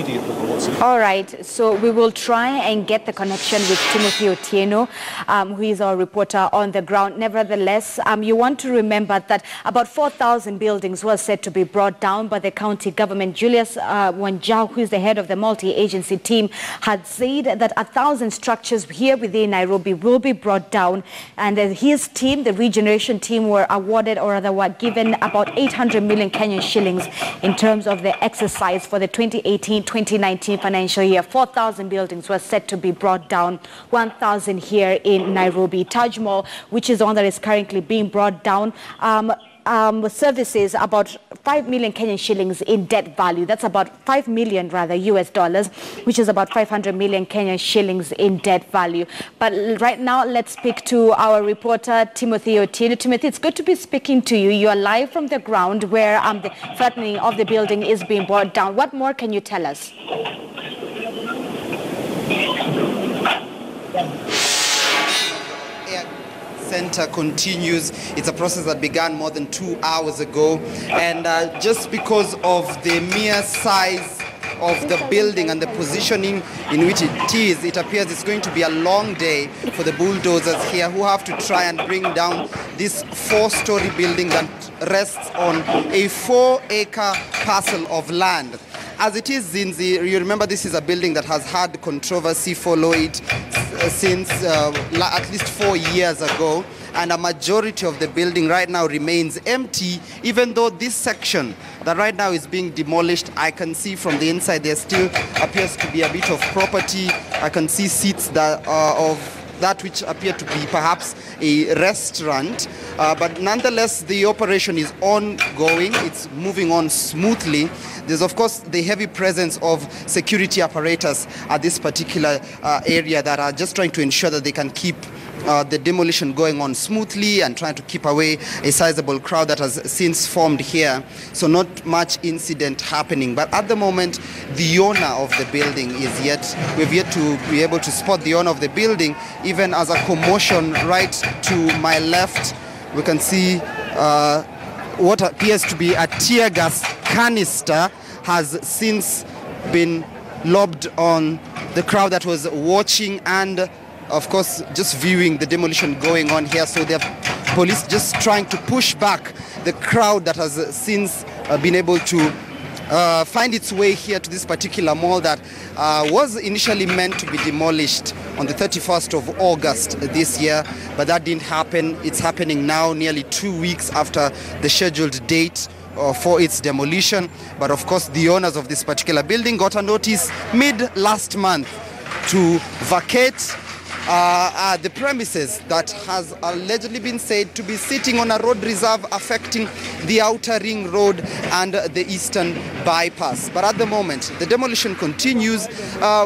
immediate reports. All right, so we will try and get the connection with Timothy Otieno, who is our reporter on the ground. Nevertheless, you want to remember that about 4,000 buildings were said to be brought down by the county government. Julius Wanjau, who is the head of the multi-agency team, had said that 1,000 structures here within Nairobi will be brought down, and his team, the regeneration team, were awarded, or rather were given about 800 million Kenyan shillings in terms of the exercise for the 2018-2019 financial year. 4,000 buildings were set to be brought down, 1,000 here in Nairobi. Taj Mahal, which is the one that is currently being brought down, services about 5 million Kenyan shillings in debt value. That's about 5 million rather US dollars, which is about 500 million Kenyan shillings in debt value. But right now, let's speak to our reporter, Timothy Otieno. Timothy, it's good to be speaking to you. You are live from the ground where the flattening of the building is being brought down. What more can you tell us? Centre continues. It's a process that began more than 2 hours ago, and just because of the mere size of the building and the positioning in which it is, it appears it's going to be a long day for the bulldozers here, who have to try and bring down this 4-story building that rests on a 4-acre parcel of land. As it is, Zinzi, you remember this is a building that has had controversy follow it since at least 4 years ago, and a majority of the building right now remains empty, even though this section that right now is being demolished, I can see from the inside there still appears to be a bit of property. I can see seats that of that which appear to be perhaps a restaurant, but nonetheless the operation is ongoing. It's moving on smoothly. There's of course the heavy presence of security apparatus at this particular area that are just trying to ensure that they can keep the demolition going on smoothly and trying to keep away a sizable crowd that has since formed here. So not much incident happening. But at the moment, the owner of the building is we've yet to be able to spot the owner of the building, even as a commotion right to my left. We can see what appears to be a tear gas canister has since been lobbed on the crowd that was watching and of course just viewing the demolition going on here. So the police just trying to push back the crowd that has since been able to find its way here to this particular mall that was initially meant to be demolished on the 31st of August this year, but that didn't happen. It's happening now, nearly 2 weeks after the scheduled date for its demolition. But of course the owners of this particular building got a notice mid last month to vacate the premises that has allegedly been said to be sitting on a road reserve affecting the outer ring road and the eastern bypass. But at the moment, the demolition continues.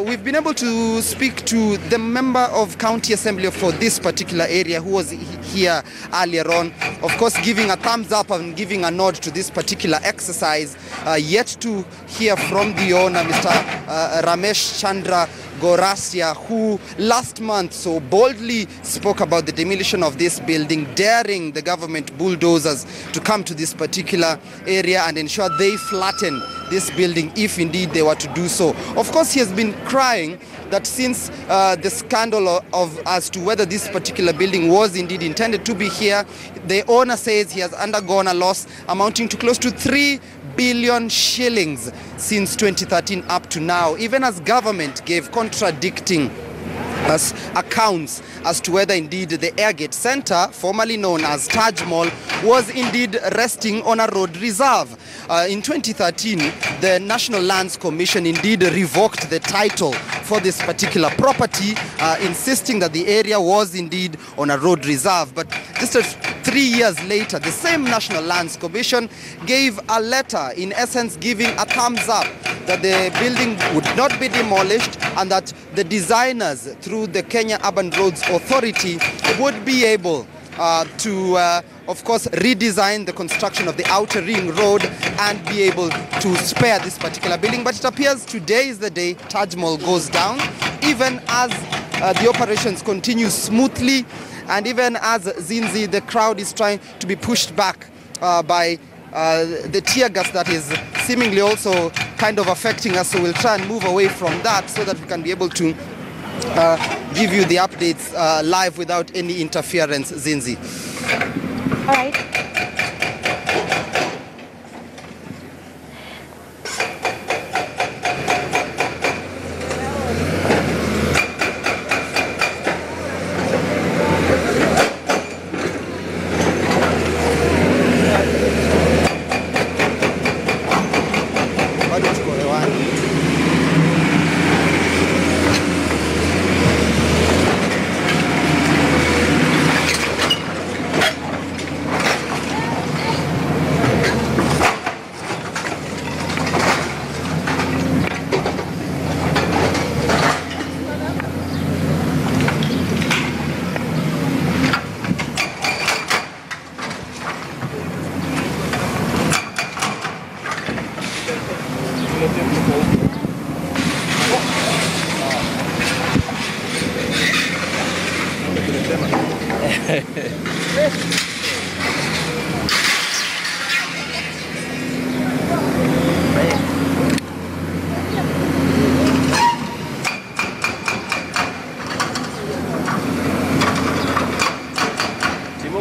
We've been able to speak to the member of County Assembly for this particular area who was here earlier on, of course giving a thumbs up and giving a nod to this particular exercise. Yet to hear from the owner, Mr. Ramesh Chandra Gorasia, who last month so boldly spoke about the demolition of this building, daring the government bulldozers to come to this particular area and ensure they flatten this building if indeed they were to do so. Of course, he has been crying that since the scandal as to whether this particular building was indeed intended to be here, the owner says he has undergone a loss amounting to close to 3 billion shillings since 2013 up to now, even as government gave contradicting accounts as to whether indeed the Airgate Centre, formerly known as Taj Mahal, was indeed resting on a road reserve. In 2013, the National Lands Commission indeed revoked the title for this particular property, insisting that the area was indeed on a road reserve. But just 3 years later, the same National Lands Commission gave a letter, in essence giving a thumbs up that the building would not be demolished and that the designers through the Kenya Urban Roads Authority would be able to, of course, redesign the construction of the outer ring road and be able to spare this particular building. But it appears today is the day Taj Mahal goes down, even as the operations continue smoothly, and even as Zinzi, the crowd is trying to be pushed back by the tear gas that is seemingly also kind of affecting us, so we'll try and move away from that so that we can be able to give you the updates live without any interference, Zinzi. All right.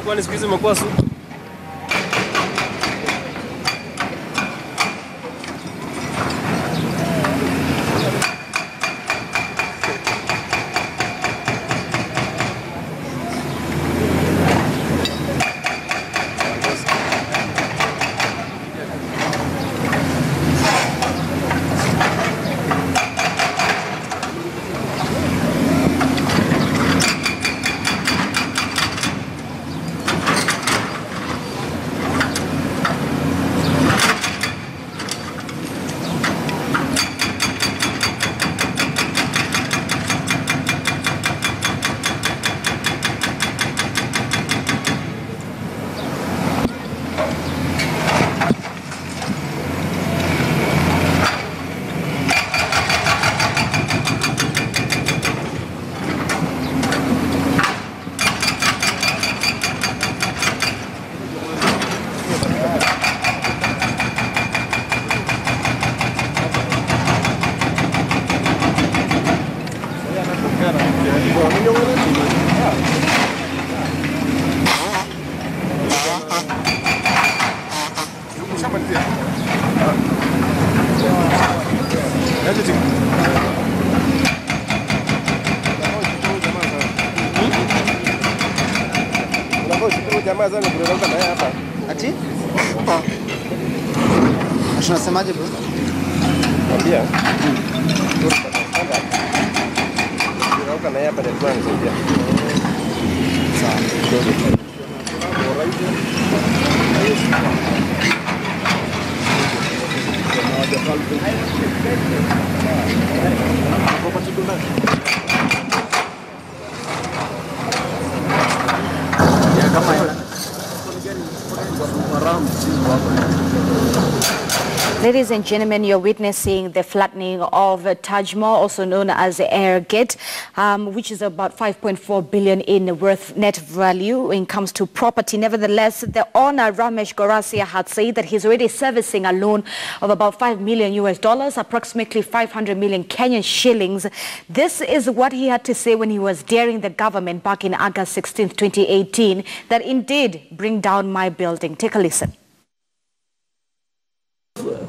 Kwani siku hizi umekuwa sugu? Ati? Tunasemaje bro? Mwambia. Unauka na hapa ndio kwanza ndio. Sawa. Ladies and gentlemen, you're witnessing the flattening of Taj Mahal, also known as Airgate, which is about 5.4 billion in worth net value when it comes to property. Nevertheless, the owner Ramesh Gorasia had said that he's already servicing a loan of about $5 million US, approximately 500 million Kenyan shillings. This is what he had to say when he was daring the government back in August 16, 2018, that indeed bring down my building. Take a listen.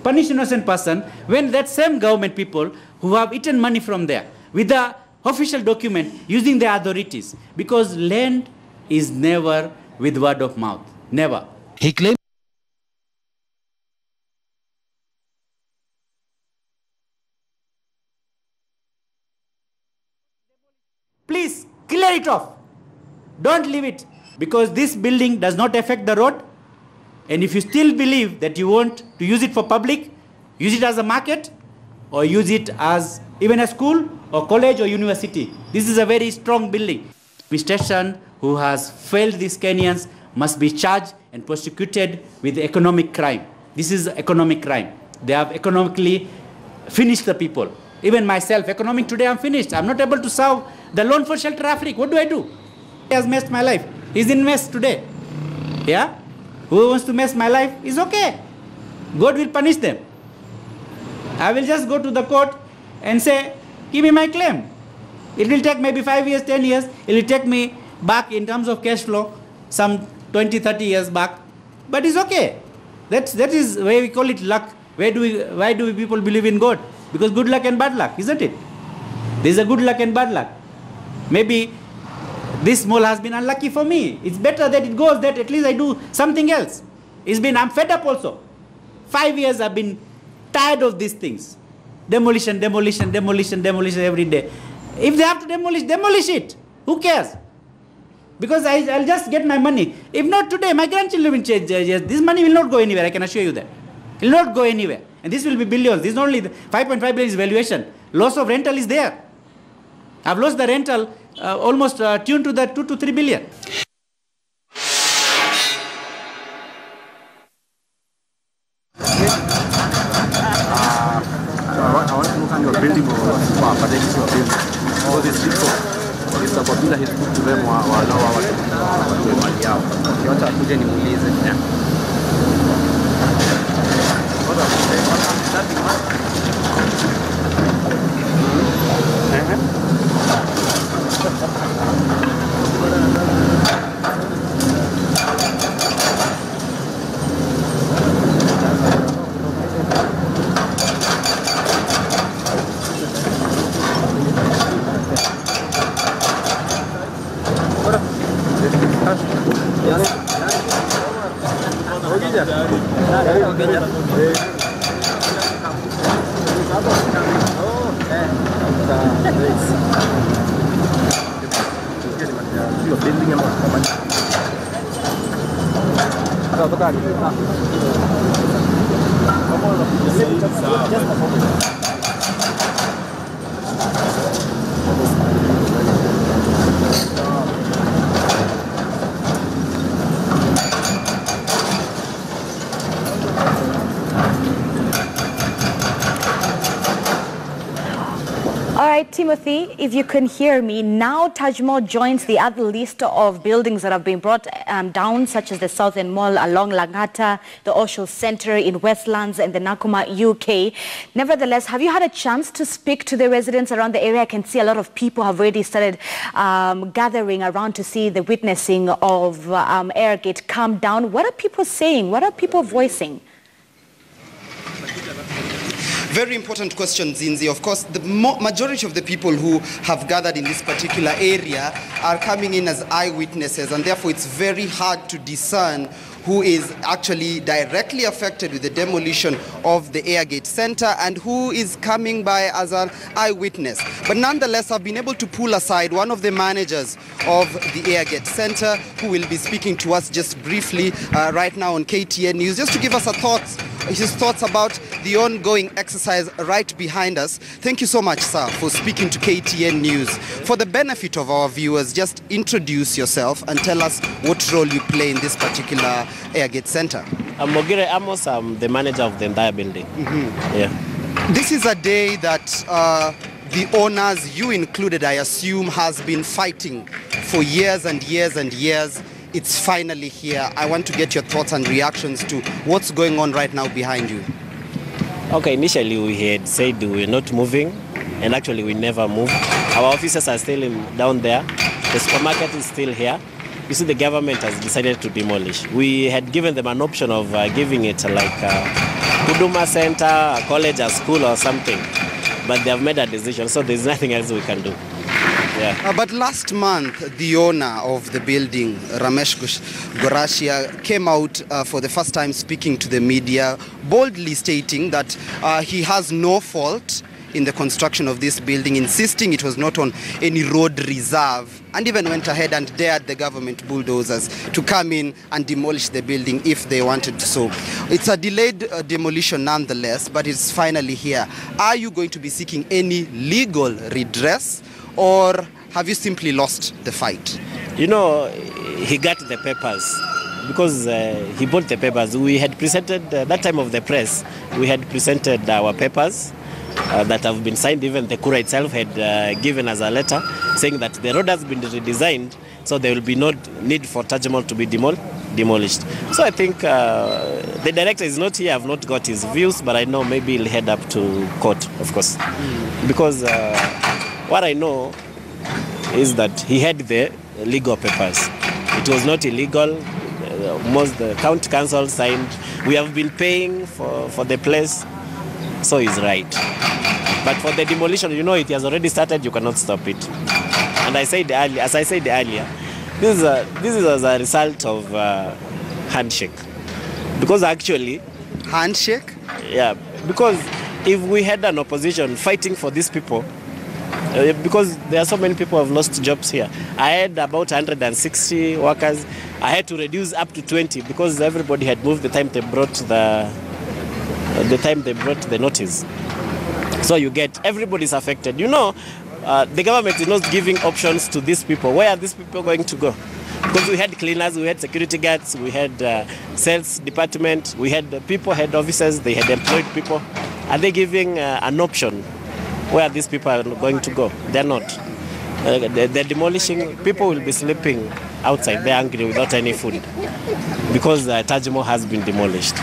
Punish innocent person when that same government people who have eaten money from there with the official document using the authorities, because land is never with word of mouth, never. He claimed please clear it off, don't leave it, because this building does not affect the road. And if you still believe that you want to use it for public, use it as a market or use it as even a school or college or university. This is a very strong building. Administration who has failed these Kenyans must be charged and prosecuted with economic crime. This is economic crime. They have economically finished the people. Even myself, economic today I'm finished. I'm not able to serve the loan for shelter Africa. What do I do? He has messed my life. He's in mess today. Yeah? Who wants to mess my life is okay. God will punish them. I will just go to the court and say, give me my claim. It will take maybe 5 years, 10 years. It will take me back in terms of cash flow, some 20, 30 years back. But it's okay. That is why we call it luck. Why do people believe in God? Because good luck and bad luck, isn't it? There's a good luck and bad luck. Maybe this mall has been unlucky for me. It's better that it goes, that at least I do something else. I'm fed up also. 5 years I've been tired of these things. Demolition, demolition, demolition, demolition every day. If they have to demolish it. Who cares? Because I'll just get my money. If not today, my grandchildren will change. This money will not go anywhere, I can assure you that. It will not go anywhere. And this will be billions. This is not only 5.5 billion is valuation. Loss of rental is there. I've lost the rental almost tuned to the 2 to 3 billion. I want to look at your building or academics your building. So this is a popular hit to them Timothy, if you can hear me, now Taj Mahal joins the other list of buildings that have been brought down, such as the Southern Mall along Langata, the Airgate Centre in Westlands, and the Nakuma UK. Nevertheless, have you had a chance to speak to the residents around the area? I can see a lot of people have already started gathering around to see the witnessing of Airgate come down. What are people saying? What are people voicing? Very important question, Zinzi. Of course, the majority of the people who have gathered in this particular area are coming in as eyewitnesses, and therefore it's very hard to discern who is actually directly affected with the demolition of the Airgate Centre and who is coming by as an eyewitness. But nonetheless, I've been able to pull aside one of the managers of the Airgate Centre, who will be speaking to us just briefly right now on KTN News, just to give us his thoughts about the ongoing exercise right behind us. Thank you so much, sir, for speaking to KTN News. For the benefit of our viewers, just introduce yourself and tell us what role you play in this particular Airgate Centre. I'm Mogire Amos. I'm the manager of the entire building. Yeah. This is a day that the owners, you included, I assume, has been fighting for years and years and years. It's finally here. I want to get your thoughts and reactions to what's going on right now behind you. Okay, initially we had said we're not moving, and actually we never moved. Our offices are still down there. The supermarket is still here. You see, the government has decided to demolish. We had given them an option of giving it like a Huduma Center, a college, a school or something. But they have made a decision, so there's nothing else we can do. Yeah. But last month, the owner of the building, Ramesh Gorashia, came out for the first time speaking to the media, boldly stating that he has no fault in the construction of this building, insisting it was not on any road reserve, and even went ahead and dared the government bulldozers to come in and demolish the building if they wanted to. So it's a delayed demolition nonetheless, but it's finally here. Are you going to be seeking any legal redress, or have you simply lost the fight? You know, he got the papers because he bought the papers. We had presented, that time of the press, we had presented our papers that have been signed. Even the Kura itself had given us a letter saying that the road has been redesigned, so there will be no need for Taj Mahal to be demolished. So I think the director is not here. I've not got his views, but I know maybe he'll head up to court, of course. Because what I know is that he had the legal papers. It was not illegal. Most the county council signed. We have been paying for the place, so he's right. But for the demolition, you know, it has already started. You cannot stop it. And I said earlier, as I said earlier, this is as a result of handshake. Because actually, Handshake? yeah, because if we had an opposition fighting for these people, because there are so many people who have lost jobs here. I had about 160 workers. I had to reduce up to 20 because everybody had moved the time they brought the notice. So you get everybody's affected. You know, the government is not giving options to these people. Where are these people going to go? Because we had cleaners, we had security guards, we had sales department, we had people, head officers, they had employed people. Are they giving an option where these people are going to go? They're not. They're demolishing. People will be sleeping outside. They're hungry without any food because Taj Mahal has been demolished.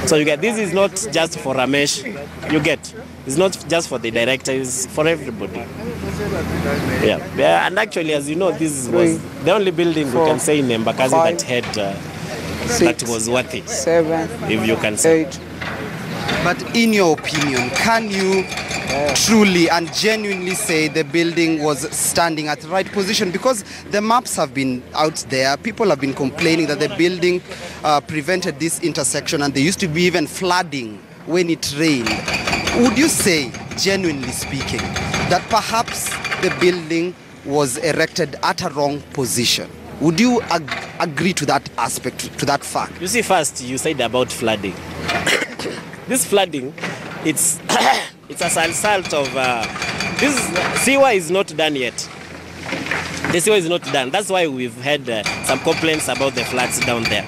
So you get, this is not just for Ramesh. You get, it's not just for the director. It's for everybody. Yeah. And actually, as you know, this was the only building we can say in Embakasi that had that was worthy. 7, if you can say. 8. But in your opinion, can you truly and genuinely say the building was standing at the right position? Because the maps have been out there. People have been complaining that the building prevented this intersection, and there used to be even flooding when it rained. Would you say, genuinely speaking, that perhaps the building was erected at a wrong position? Would you agree to that aspect, to that fact? You see, first you said about flooding. This flooding, it's as a result of this sewer is not done yet. The sewer is not done. That's why we've had some complaints about the floods down there.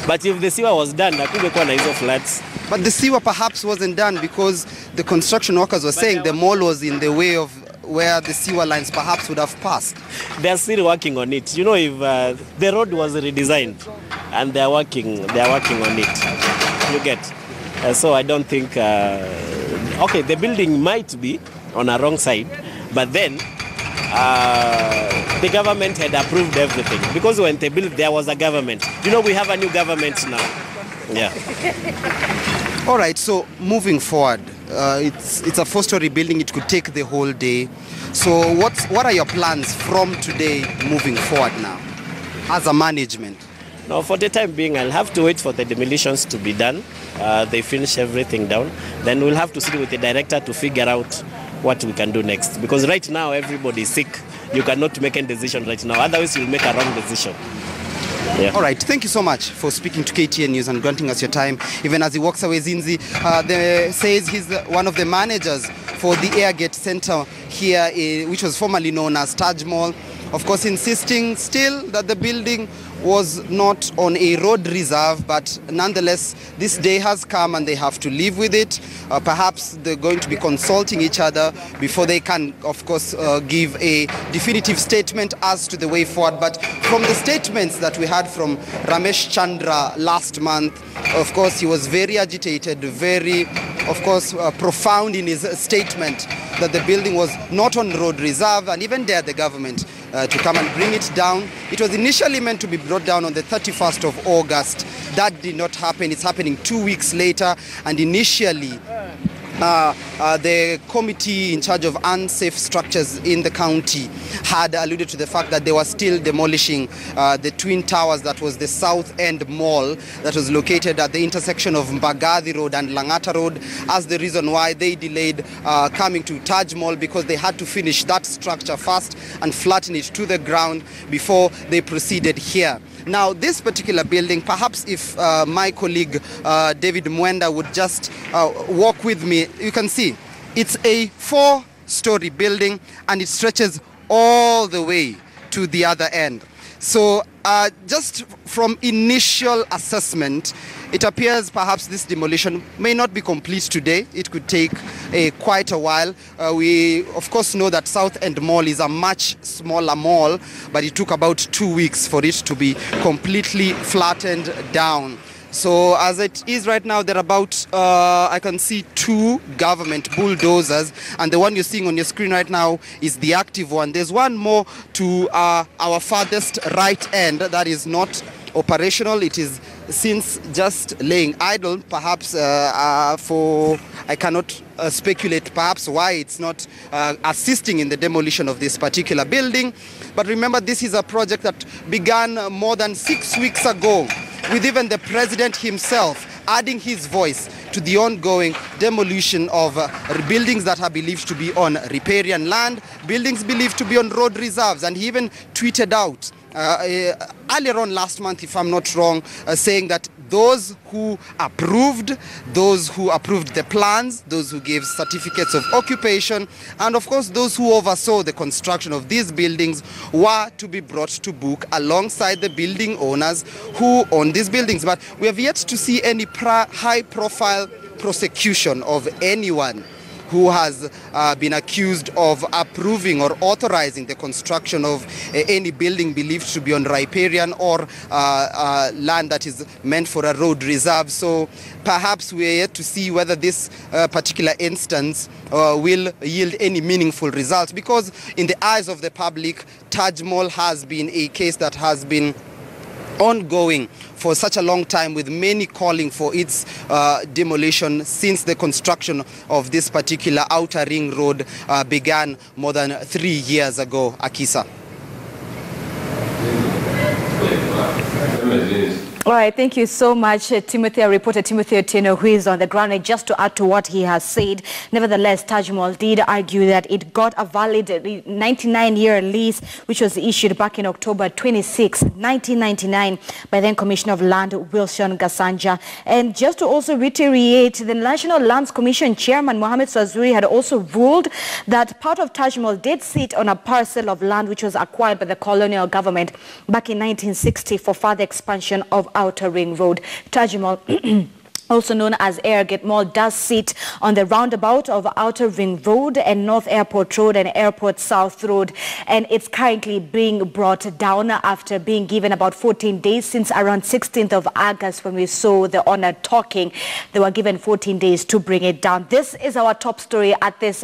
But if the sewer was done, there could be floods. But the sewer perhaps wasn't done because the construction workers were saying the mall was in the way of where the sewer lines perhaps would have passed. They're still working on it. You know, if the road was redesigned, and they're working on it. You get. So I don't think. Okay, the building might be on a wrong side, but then the government had approved everything because when they built, there was a government. You know, we have a new government now. Yeah. All right. So moving forward, it's a 4-story building. It could take the whole day. So what are your plans from today moving forward now, as a management? Now, for the time being, I'll have to wait for the demolitions to be done. They finish everything down. Then we'll have to sit with the director to figure out what we can do next. Because right now, everybody is sick. You cannot make any decision right now. Otherwise, you'll make a wrong decision. Yeah. All right. Thank you so much for speaking to KTN News and granting us your time. Even as he walks away, Zinzi says he's one of the managers for the Airgate Centre here, which was formerly known as Taj Mahal. Of course, insisting still that the building was not on a road reserve, but nonetheless, this day has come and they have to live with it. Perhaps they're going to be consulting each other before they can, of course, give a definitive statement as to the way forward. But from the statements that we had from Ramesh Chandra last month, of course, he was very agitated, very, of course, profound in his statement that the building was not on road reserve, and even dared the government to come and bring it down. It was initially meant to be brought down on the 31st of August. That did not happen. It's happening 2 weeks later, and initially the committee in charge of unsafe structures in the county had alluded to the fact that they were still demolishing the twin towers that was the South End Mall that was located at the intersection of Mbagathi Road and Langata Road as the reason why they delayed coming to Taj Mahal, because they had to finish that structure first and flatten it to the ground before they proceeded here. Now, this particular building, perhaps if my colleague David Mwenda would just walk with me, you can see it's a 4-story building and it stretches all the way to the other end. So just from initial assessment, it appears perhaps this demolition may not be complete today. It could take quite a while. We of course know that South End Mall is a much smaller mall, but it took about 2 weeks for it to be completely flattened down. So as it is right now, there are about, I can see 2 government bulldozers, and the one you're seeing on your screen right now is the active one. There's one more to our farthest right end that is not operational. It is since just laying idle, perhaps I cannot speculate perhaps why it's not assisting in the demolition of this particular building. But remember, this is a project that began more than 6 weeks ago, with even the president himself adding his voice to the ongoing demolition of buildings that are believed to be on riparian land, buildings believed to be on road reserves. And he even tweeted out earlier on last month, if I'm not wrong, saying that those who approved the plans, those who gave certificates of occupation, and of course those who oversaw the construction of these buildings were to be brought to book alongside the building owners who own these buildings. But we have yet to see any high-profile prosecution of anyone who has been accused of approving or authorizing the construction of any building believed to be on riparian or land that is meant for a road reserve. So perhaps we are yet to see whether this particular instance will yield any meaningful results, because in the eyes of the public, Taj Mahal has been a case that has been ongoing for such a long time, with many calling for its demolition since the construction of this particular outer ring road began more than 3 years ago. Akisa. All right, thank you so much, Timothy. Our reporter Timothy Otieno, who is on the ground. And just to add to what he has said, nevertheless, Taj Mahal did argue that it got a valid 99-year lease, which was issued back in October 26, 1999, by then Commissioner of Land Wilson Gasanja. And just to also reiterate, the National Lands Commission Chairman Mohammed Swazuri had also ruled that part of Taj Mahal did sit on a parcel of land which was acquired by the colonial government back in 1960 for further expansion of Outer Ring Road. Taj Mahal, also known as Airgate Mall, does sit on the roundabout of Outer Ring Road and North Airport Road and Airport South Road, and it's currently being brought down after being given about 14 days since around 16th of August when we saw the owner talking. They were given 14 days to bring it down. This is our top story at this